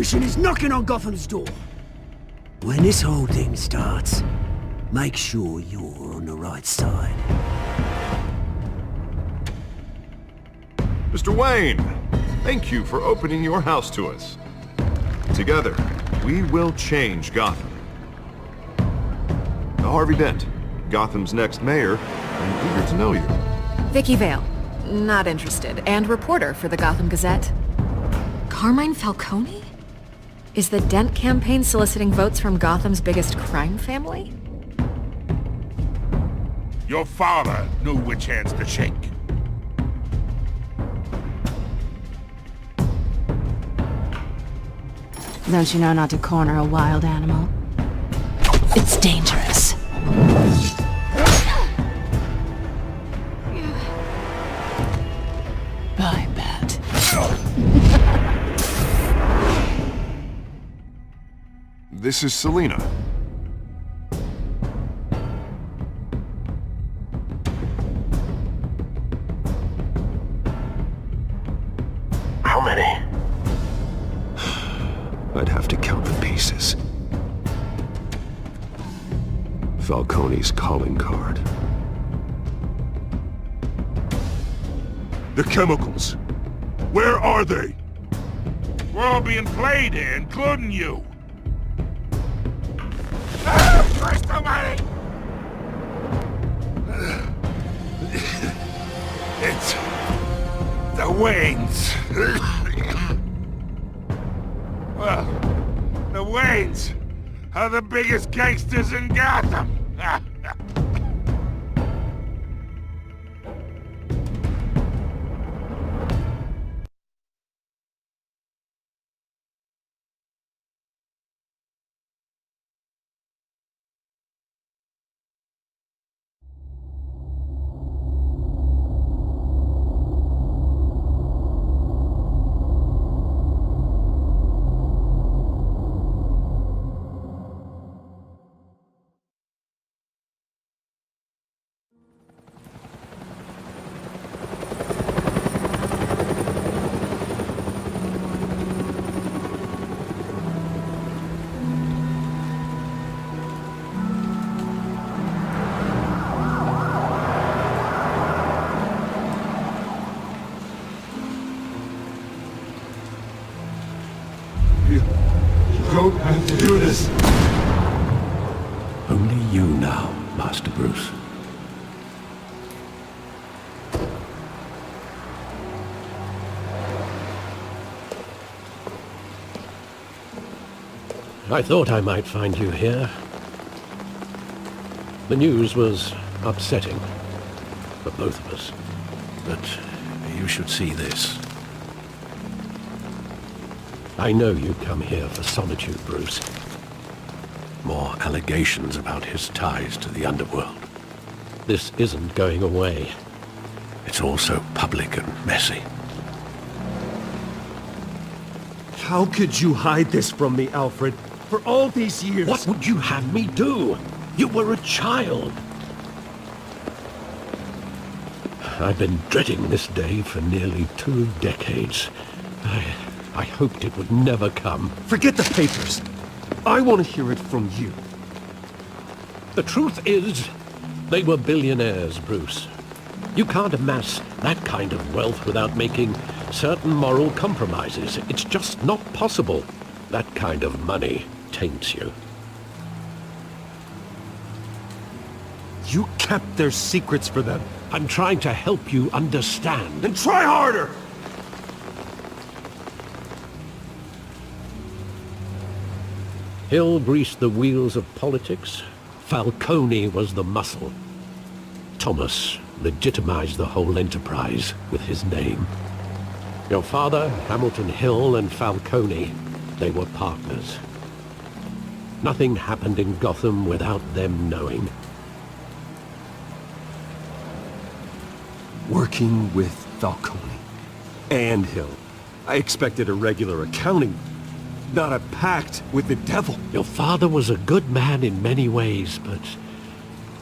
revolution is knocking on Gotham's door. When this whole thing starts, make sure you're on the right side. Mr. Wayne, thank you for opening your house to us. Together, we will change Gotham. Harvey Dent, Gotham's next mayor, and eager to know you. Vicky Vale, not interested, and reporter for the Gotham Gazette. Carmine Falcone? Is the Dent campaign soliciting votes from Gotham's biggest crime family? Your father knew which hands to shake. Don't you know not to corner a wild animal? It's dangerous. I bet. This is Selina. How many? I'd have to count the pieces. Falcone's calling card. The chemicals. Where are they? We're all being played here, including you. Christ almighty! It's the Waynes. Well, the Waynes are the biggest gangsters in Gotham. You don't have to do this. Only you now, Master Bruce. I thought I might find you here. The news was upsetting for both of us. But you should see this. I know you come here for solitude, Bruce. More allegations about his ties to the underworld. This isn't going away. It's all so public and messy. How could you hide this from me, Alfred? For all these years... What would you have me do? You were a child. I've been dreading this day for nearly 2 decades. I hoped it would never come. Forget the papers. I want to hear it from you. The truth is, they were billionaires, Bruce. You can't amass that kind of wealth without making certain moral compromises. It's just not possible. That kind of money taints you. You kept their secrets for them. I'm trying to help you understand. Then try harder! Hill greased the wheels of politics. Falcone was the muscle. Thomas legitimized the whole enterprise with his name. Your father, Hamilton Hill, and Falcone, they were partners. Nothing happened in Gotham without them knowing. Working with Falcone and Hill. I expected a regular accounting, not a pact with the devil. Your father was a good man in many ways, but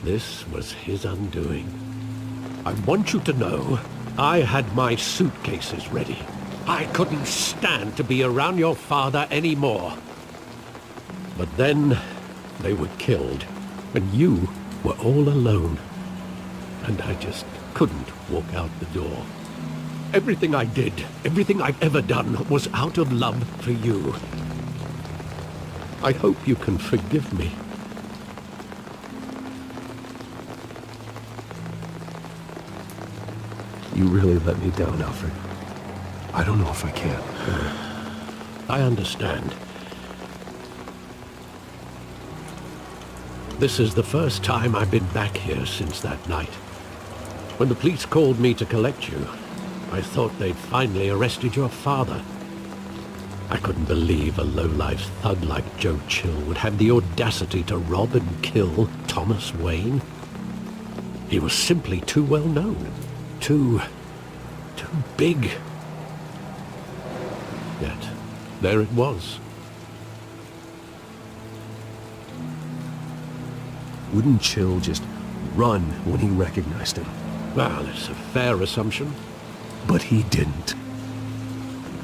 this was his undoing. I want you to know, I had my suitcases ready. I couldn't stand to be around your father anymore. But then they were killed, and you were all alone. And I just couldn't walk out the door. Everything I did, everything I've ever done, was out of love for you. I hope you can forgive me. You really let me down, Alfred. I don't know if I can. I understand. This is the first time I've been back here since that night. When the police called me to collect you, I thought they'd finally arrested your father. I couldn't believe a low-life thug like Joe Chill would have the audacity to rob and kill Thomas Wayne. He was simply too well known. Too big. Yet, there it was. Wouldn't Chill just run when he recognized him? Well, it's a fair assumption. But he didn't.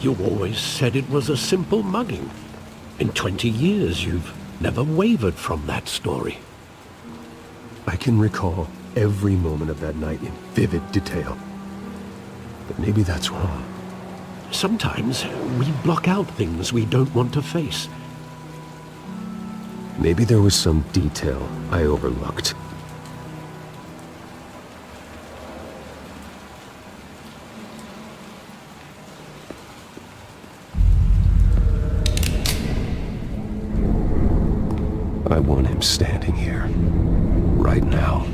You always said it was a simple mugging. In 20 years, you've never wavered from that story. I can recall every moment of that night in vivid detail. But maybe that's wrong. Sometimes we block out things we don't want to face. Maybe there was some detail I overlooked. I want him standing here, right now.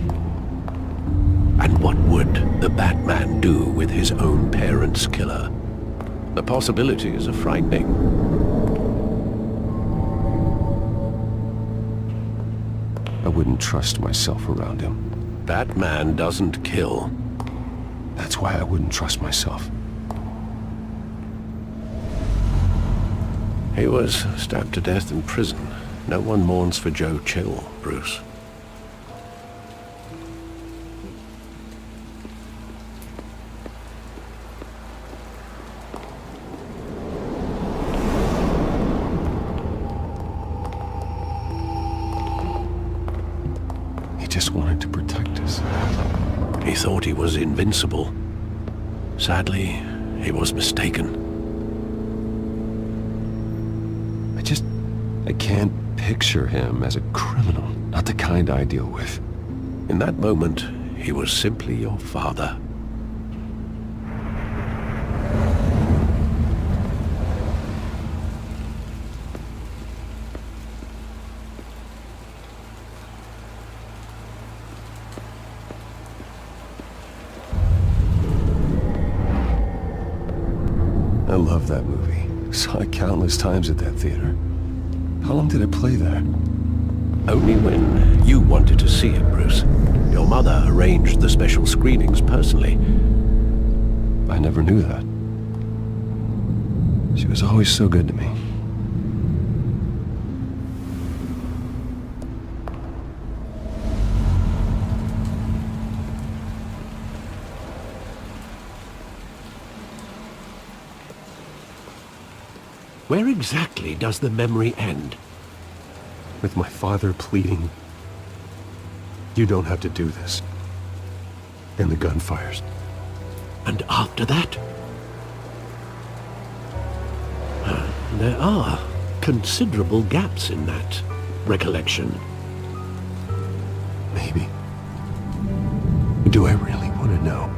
And what would the Batman do with his own parents' killer? The possibilities are frightening. I wouldn't trust myself around him. Batman doesn't kill. That's why I wouldn't trust myself. He was stabbed to death in prison. No one mourns for Joe Chill, Bruce. He just wanted to protect us. He thought he was invincible. Sadly, he was mistaken. I can't picture him as a criminal, not the kind I deal with. In that moment, he was simply your father. I love that movie. Saw it countless times at that theater. How long did it play there? Only when you wanted to see it, Bruce. Your mother arranged the special screenings personally. I never knew that. She was always so good to me. Where exactly does the memory end? With my father pleading, "You don't have to do this." And the gun fires. And after that? There are considerable gaps in that recollection. Maybe. Do I really want to know?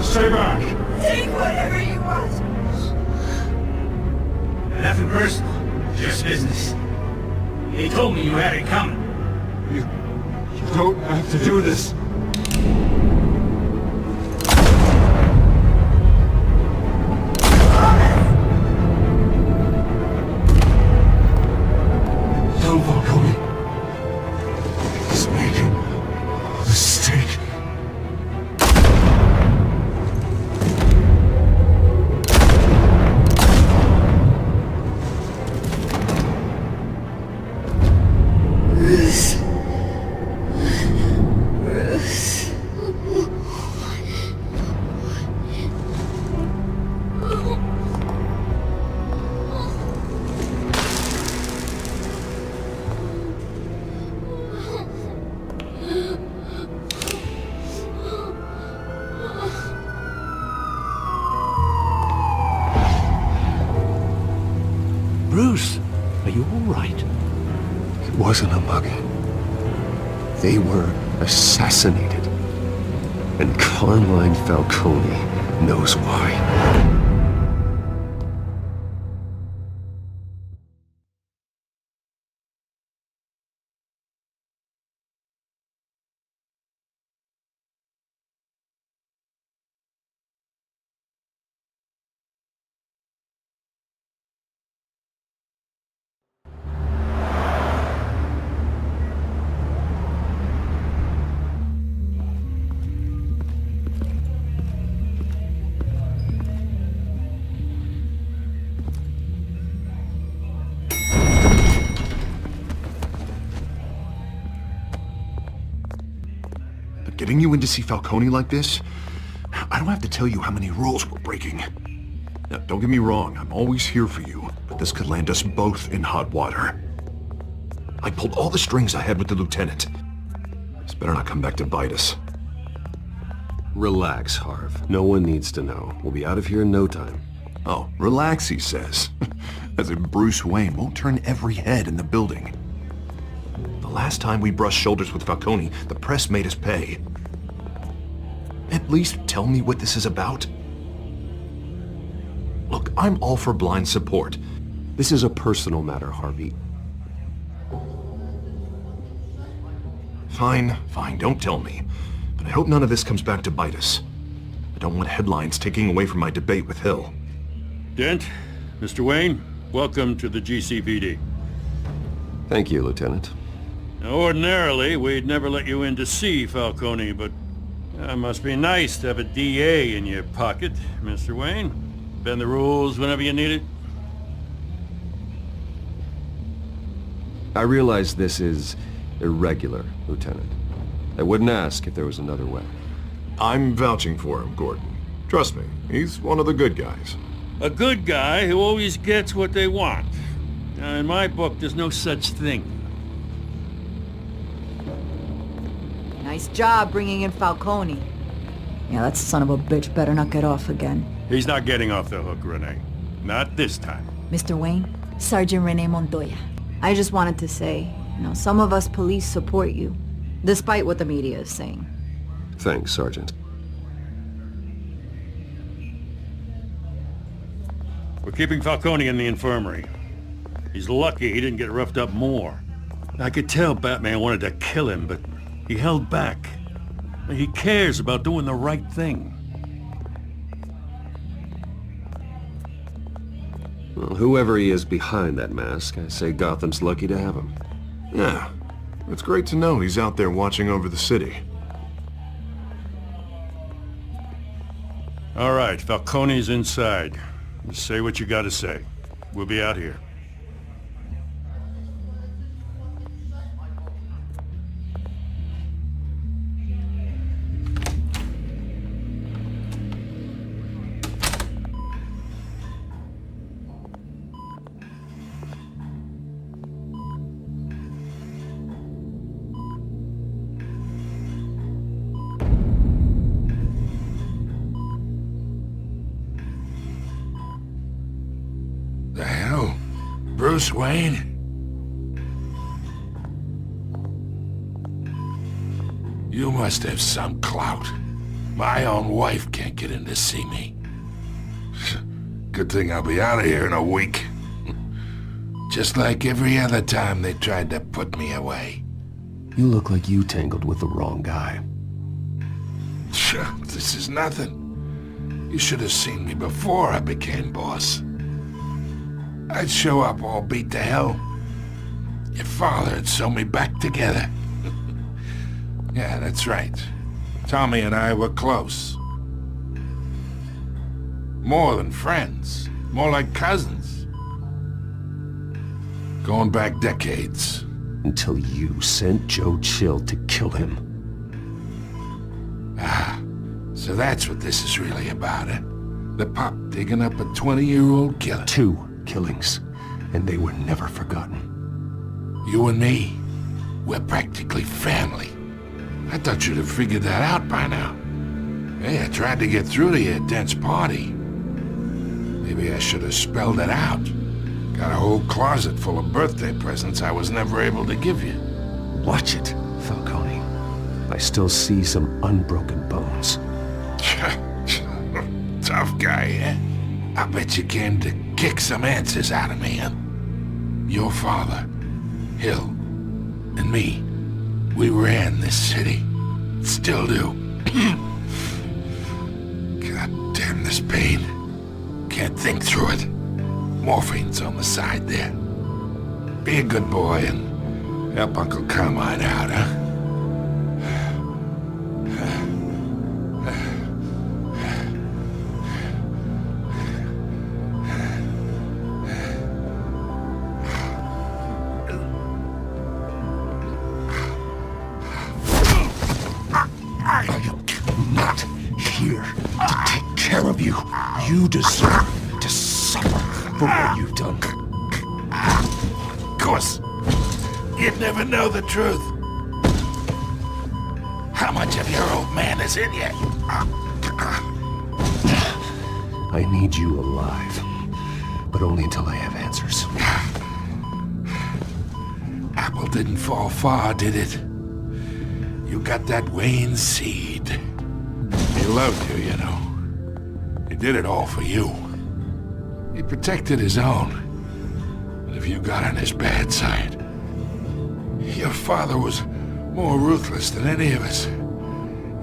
Stay back! Take whatever you want! Nothing personal, just business. They told me you had it coming. You don't have to do this. Don't walk away. Just make a mistake. Bruce, are you all right? It wasn't a mugging. They were assassinated. And Carmine Falcone knows why. Getting you in to see Falcone like this? I don't have to tell you how many rules we're breaking. Now, don't get me wrong, I'm always here for you, but this could land us both in hot water. I pulled all the strings I had with the lieutenant. This better not come back to bite us. Relax, Harv. No one needs to know. We'll be out of here in no time. Oh, relax, he says. As if Bruce Wayne won't turn every head in the building. The last time we brushed shoulders with Falcone, the press made us pay. At least tell me what this is about. Look, I'm all for blind support. This is a personal matter, Harvey. Fine, don't tell me. But I hope none of this comes back to bite us. I don't want headlines taking away from my debate with Hill. Dent, Mr. Wayne, welcome to the GCPD. Thank you, Lieutenant. Now, ordinarily, we'd never let you in to see Falcone, but it must be nice to have a DA in your pocket, Mr. Wayne. Bend the rules whenever you need it. I realize this is irregular, Lieutenant. I wouldn't ask if there was another way. I'm vouching for him, Gordon. Trust me, he's one of the good guys. A good guy who always gets what they want. Now, in my book, there's no such thing. Nice job bringing in Falcone. Yeah, that son of a bitch better not get off again. He's not getting off the hook, Renee. Not this time. Mr. Wayne, Sergeant Renee Montoya. I just wanted to say, some of us police support you, despite what the media is saying. Thanks, Sergeant. We're keeping Falcone in the infirmary. He's lucky he didn't get roughed up more. I could tell Batman wanted to kill him, but he held back. He cares about doing the right thing. Well, whoever he is behind that mask, I say Gotham's lucky to have him. Yeah, it's great to know he's out there watching over the city. All right, Falcone's inside. Just say what you gotta say. We'll be out here. The hell? Bruce Wayne? You must have some clout. My own wife can't get in to see me. Good thing I'll be out of here in a week. Just like every other time they tried to put me away. You look like you tangled with the wrong guy. This is nothing. You should have seen me before I became boss. I'd show up all beat to hell. Your father would sew me back together. Yeah, that's right. Tommy and I were close. More than friends. More like cousins. Going back decades. Until you sent Joe Chill to kill him. Ah, so that's what this is really about, eh? The pup digging up a 20-year-old killer. 2 killings, and they were never forgotten. You and me, we're practically family. I thought you'd have figured that out by now. Hey, I tried to get through to you at Dent's party. Maybe I should have spelled it out. Got a whole closet full of birthday presents I was never able to give you. Watch it, Falcone. I still see some unbroken bones. Tough guy, eh? I bet you came to kick some answers out of me, huh? Your father, Hill, and me, we ran this city. Still do. God damn this pain. Can't think through it. Morphine's on the side there. Be a good boy and help Uncle Carmine out, huh? You deserve to suffer for what you've done. Of course, you'd never know the truth. How much of your old man is in you? I need you alive, but only until I have answers. Apple didn't fall far, did it? You got that Wayne seed. He loved you, you know. He did it all for you. He protected his own. But if you got on his bad side, your father was more ruthless than any of us.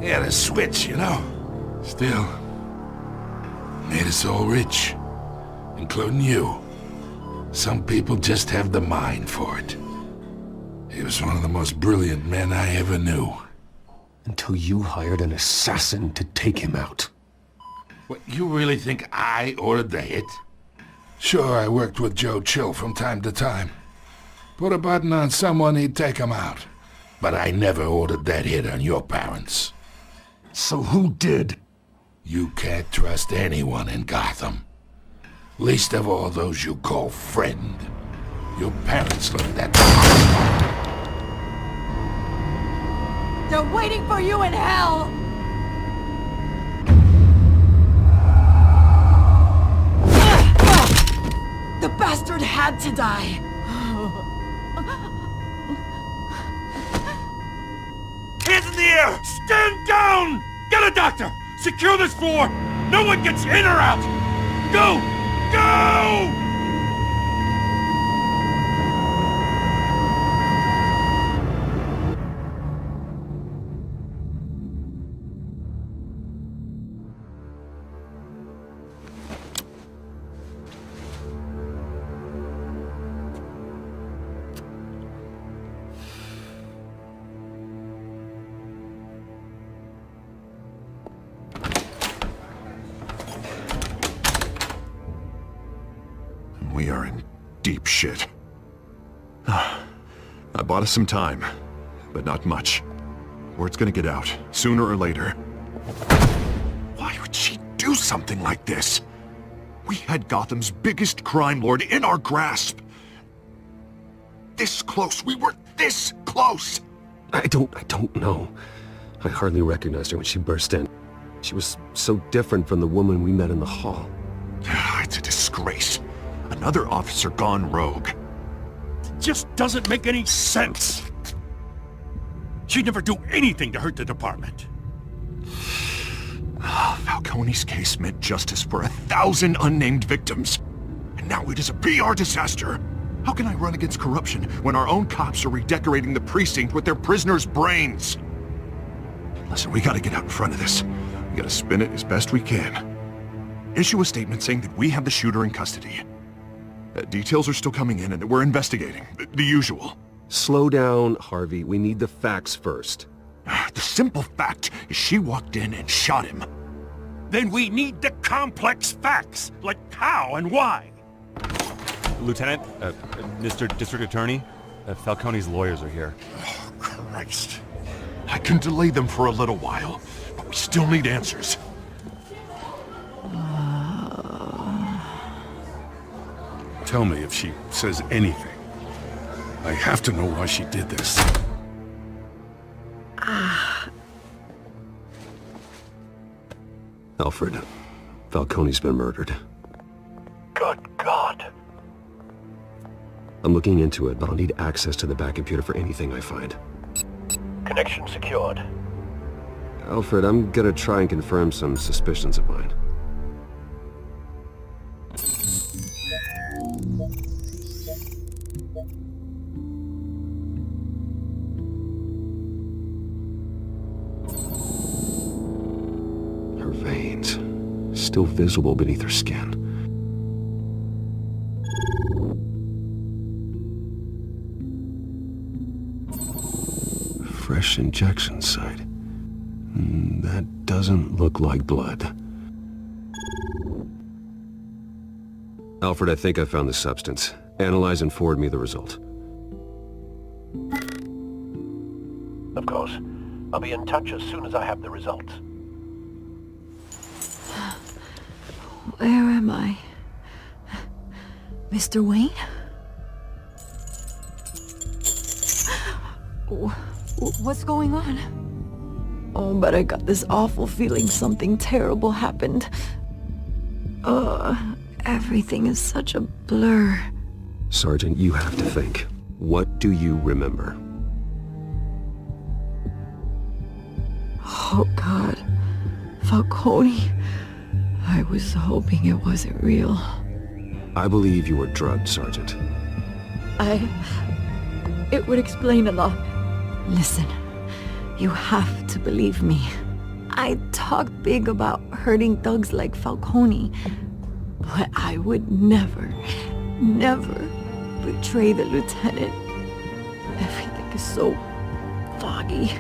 He had a switch, you know. Still, made us all rich, including you. Some people just have the mind for it. He was one of the most brilliant men I ever knew. Until you hired an assassin to take him out. What, you really think I ordered the hit? Sure, I worked with Joe Chill from time to time. Put a button on someone, he'd take him out. But I never ordered that hit on your parents. So who did? You can't trust anyone in Gotham. Least of all those you call friend. Your parents looked at me. They're waiting for you in hell! The bastard had to die! Hands in the air! Stand down! Get a doctor! Secure this floor! No one gets in or out! Go! Go! We are in deep shit. I bought us some time, but not much. Word's gonna get out, sooner or later. Why would she do something like this? We had Gotham's biggest crime lord in our grasp. This close, we were this close! I don't know. I hardly recognized her when she burst in. She was so different from the woman we met in the hall. It's a disgrace. Another officer gone rogue. It just doesn't make any sense. She'd never do anything to hurt the department. Falcone's case meant justice for 1,000 unnamed victims. And now it is a PR disaster. How can I run against corruption when our own cops are redecorating the precinct with their prisoners' brains? Listen, we gotta get out in front of this. We gotta spin it as best we can. Issue a statement saying that we have the shooter in custody. Details are still coming in and that we're investigating. The usual. Slow down, Harvey. We need the facts first. The simple fact is she walked in and shot him. Then we need the complex facts, like how and why. Lieutenant, Mr. District Attorney, Falcone's lawyers are here. Oh, Christ. I can delay them for a little while, but we still need answers. Tell me if she says anything. I have to know why she did this. Alfred, Falcone's been murdered. Good God. I'm looking into it, but I'll need access to the back computer for anything I find. Connection secured. Alfred, I'm gonna try and confirm some suspicions of mine. Her veins, still visible beneath her skin. Fresh injection site. That doesn't look like blood. Alfred, I think I found the substance. Analyze and forward me the result. Of course. I'll be in touch as soon as I have the results. Where am I? Mr. Wayne? What's going on? Oh, but I got this awful feeling something terrible happened. Everything is such a blur. Sergeant, you have to think. What do you remember? Oh, God. Falcone. I was hoping it wasn't real. I believe you were drugged, Sergeant. It would explain a lot. Listen, you have to believe me. I talk big about hurting thugs like Falcone, but I would never betray the lieutenant. Everything is so foggy.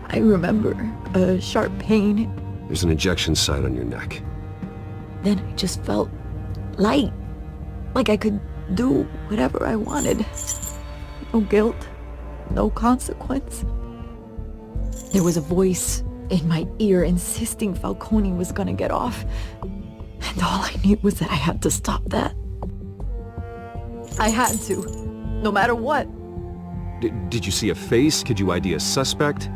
I remember a sharp pain. There's an injection site on your neck. Then I just felt light, like I could do whatever I wanted. No guilt, no consequence. There was a voice in my ear insisting Falcone was gonna get off. And all I knew was that I had to stop that. I had to, no matter what. Did you see a face? Could you ID a suspect?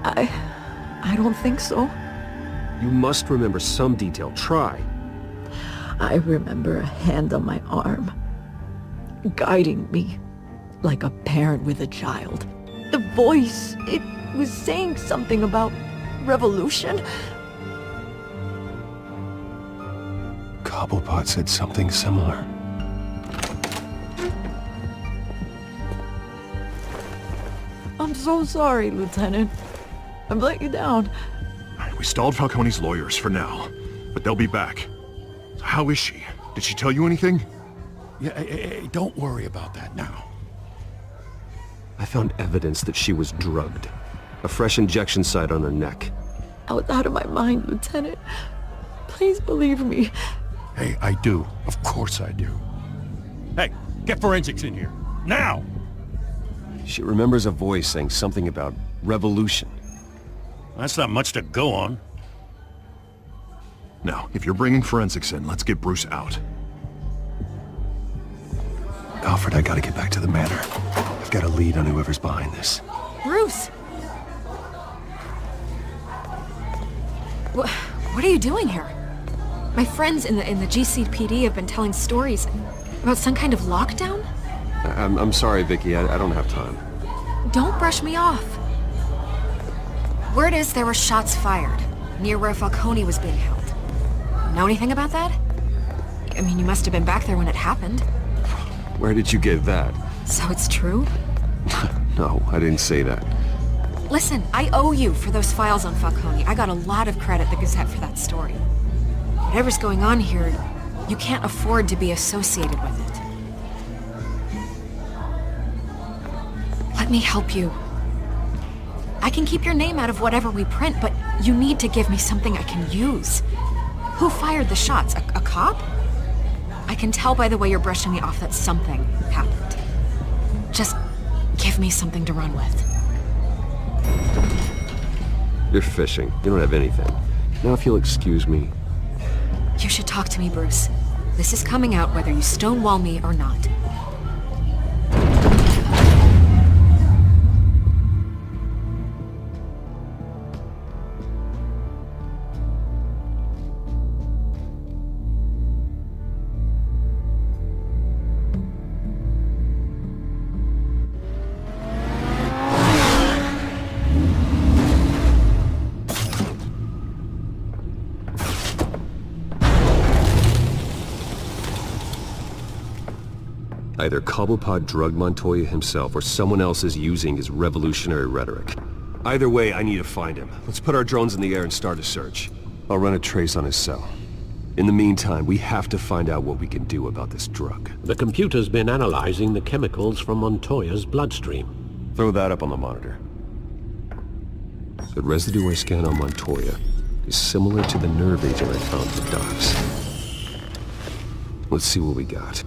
I don't think so. You must remember some detail. Try. I remember a hand on my arm, guiding me like a parent with a child. The voice, it was saying something about revolution. Cobblepot said something similar. I'm so sorry, Lieutenant. I've let you down. We stalled Falcone's lawyers for now, but they'll be back. So how is she? Did she tell you anything? Yeah, hey, don't worry about that now. I found evidence that she was drugged. A fresh injection site on her neck. I was out of my mind, Lieutenant. Please believe me. Hey, I do. Of course I do. Hey, get forensics in here. Now! She remembers a voice saying something about revolution. That's not much to go on. Now, if you're bringing forensics in, let's get Bruce out. Alfred, I gotta get back to the manor. I've got a lead on whoever's behind this. Bruce! What are you doing here? My friends in the GCPD have been telling stories about some kind of lockdown? I'm sorry, Vicky. I don't have time. Don't brush me off. Word is there were shots fired near where Falcone was being held. Know anything about that? I mean, you must have been back there when it happened. Where did you get that? So it's true? No, I didn't say that. Listen, I owe you for those files on Falcone. I got a lot of credit at the Gazette for that story. Whatever's going on here, you can't afford to be associated with it. Let me help you. I can keep your name out of whatever we print, but you need to give me something I can use. Who fired the shots? A cop? I can tell by the way you're brushing me off that something happened. Just give me something to run with. You're fishing. You don't have anything. Now if you'll excuse me. You should talk to me, Bruce. This is coming out whether you stonewall me or not. Either Cobblepot drugged Montoya himself or someone else is using his revolutionary rhetoric. Either way, I need to find him. Let's put our drones in the air and start a search. I'll run a trace on his cell. In the meantime, we have to find out what we can do about this drug. The computer's been analyzing the chemicals from Montoya's bloodstream. Throw that up on the monitor. The residue I scan on Montoya is similar to the nerve agent I found for Docs. Let's see what we got.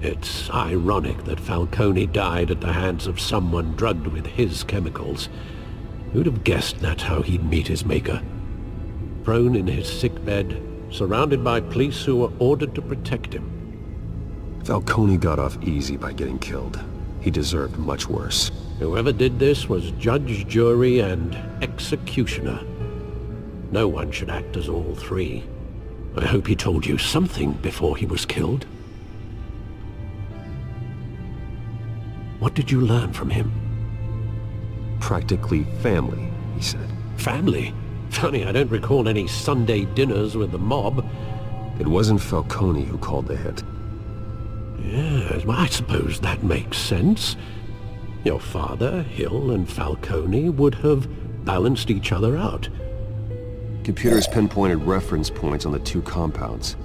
It's ironic that Falcone died at the hands of someone drugged with his chemicals. Who'd have guessed that's how he'd meet his maker? Prone in his sickbed, surrounded by police who were ordered to protect him. Falcone got off easy by getting killed. He deserved much worse. Whoever did this was judge, jury, and executioner. No one should act as all three. I hope he told you something before he was killed. What did you learn from him? Practically family, he said. Family? Funny, I don't recall any Sunday dinners with the mob. It wasn't Falcone who called the hit. Yes, well, I suppose that makes sense. Your father, Hill, and Falcone would have balanced each other out. Computers pinpointed reference points on the two compounds.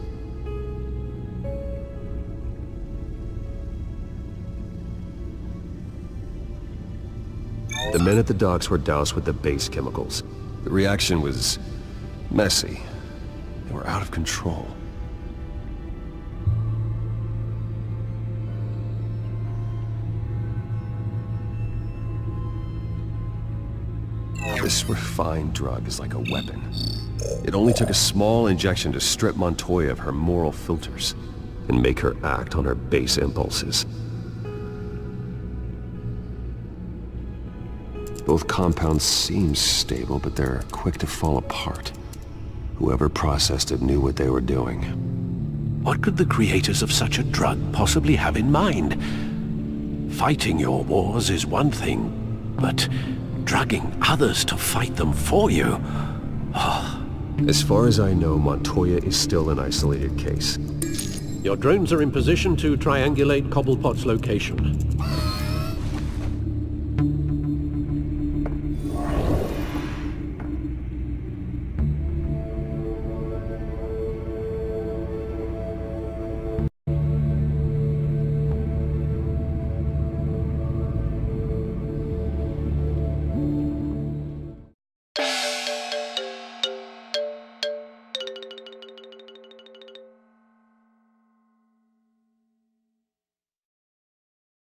The men at the docks were doused with the base chemicals. The reaction was messy. They were out of control. This refined drug is like a weapon. It only took a small injection to strip Montoya of her moral filters and make her act on her base impulses. Both compounds seem stable, but they're quick to fall apart. Whoever processed it knew what they were doing. What could the creators of such a drug possibly have in mind? Fighting your wars is one thing, but drugging others to fight them for you? As far as I know, Montoya is still an isolated case. Your drones are in position to triangulate Cobblepot's location.